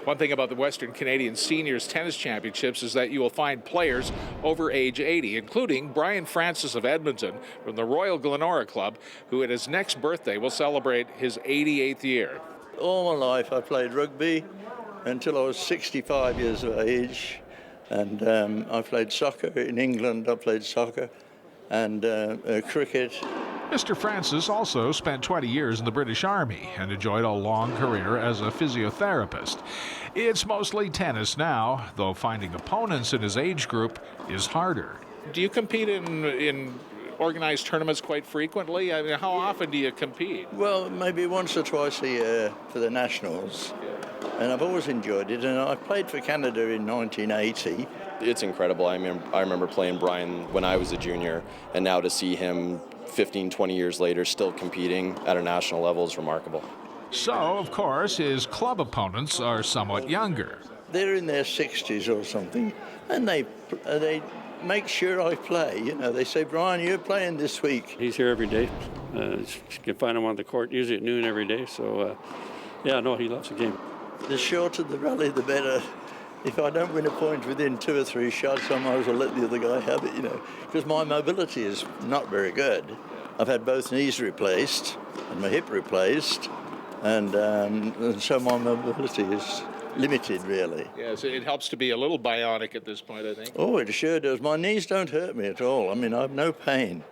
One thing about the Western Canadian Seniors Tennis Championships is that you will find players over age 80, including Brian Francis of Edmonton from the Royal Glenora Club, who at his next birthday will celebrate his 88th year. All my life I played rugby until I was 65 years of age, and I played soccer in England. I played soccer and cricket. Mr. Francis also spent 20 years in the British Army and enjoyed a long career as a physiotherapist. It's mostly tennis now, though finding opponents in his age group is harder. Do you compete in organized tournaments quite frequently? I mean, how often do you compete? Well, maybe once or twice a year for the Nationals, and I've always enjoyed it. And I played for Canada in 1980. It's incredible. I remember playing Brian when I was a junior, and now to see him 15, 20 years later still competing at a national level is remarkable. So, of course, his club opponents are somewhat younger. They're in their 60s or something, and they make sure I play. You know, they say, Brian, you're playing this week. He's here every day. You can find him on the court usually at noon every day. So, yeah, no, he loves the game. The shorter the rally, the better. If I don't win a point within 2 or 3 shots, I might as well let the other guy have it, you know, because my mobility is not very good. I've had both knees replaced and my hip replaced, and so my mobility is limited, really. Yes, it helps to be a little bionic at this point, I think. Oh, it sure does. My knees don't hurt me at all. I mean, I have no pain,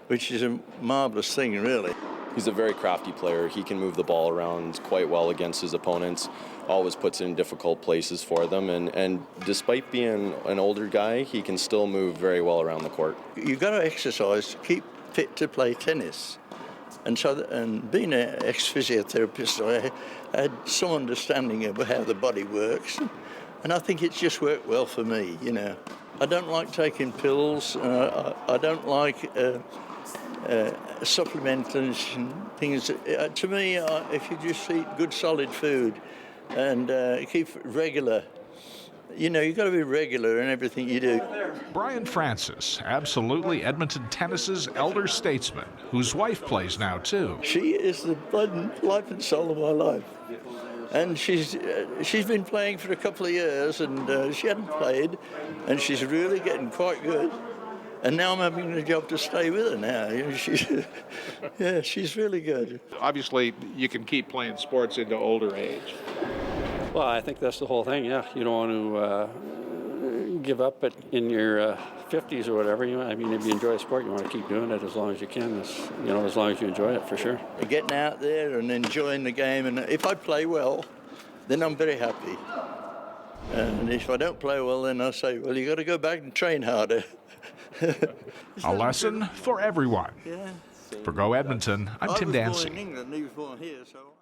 which is a marvelous thing, really. He's a very crafty player. He can move the ball around quite well against his opponents, always puts it in difficult places for them, and despite being an older guy, he can still move very well around the court. You've got to exercise to keep fit to play tennis. And being an ex-physiotherapist, I had some understanding of how the body works, and I think it's just worked well for me, you know. I don't like taking pills, I don't like supplements and things. To me, if you just eat good solid food and keep regular, you know, you've got to be regular in everything you do. Brian Francis, absolutely Edmonton tennis's elder statesman, whose wife plays now too. She is the blood and life and soul of my life. And she's been playing for a couple of years, and she hadn't played, and she's really getting quite good. And now I'm having the job to stay with her now. You know, yeah, she's really good. Obviously, you can keep playing sports into older age. Well, I think that's the whole thing, yeah. You don't want to give up in your 50s or whatever. I mean, if you enjoy a sport, you want to keep doing it as long as you can, as long as you enjoy it, for sure. Getting out there and enjoying the game, and if I play well, then I'm very happy. And if I don't play well, then I say, well, you got to go back and train harder. A lesson for everyone. Yeah. For Go Edmonton, I'm Tim Dancy. I was born in England, he was born here, so...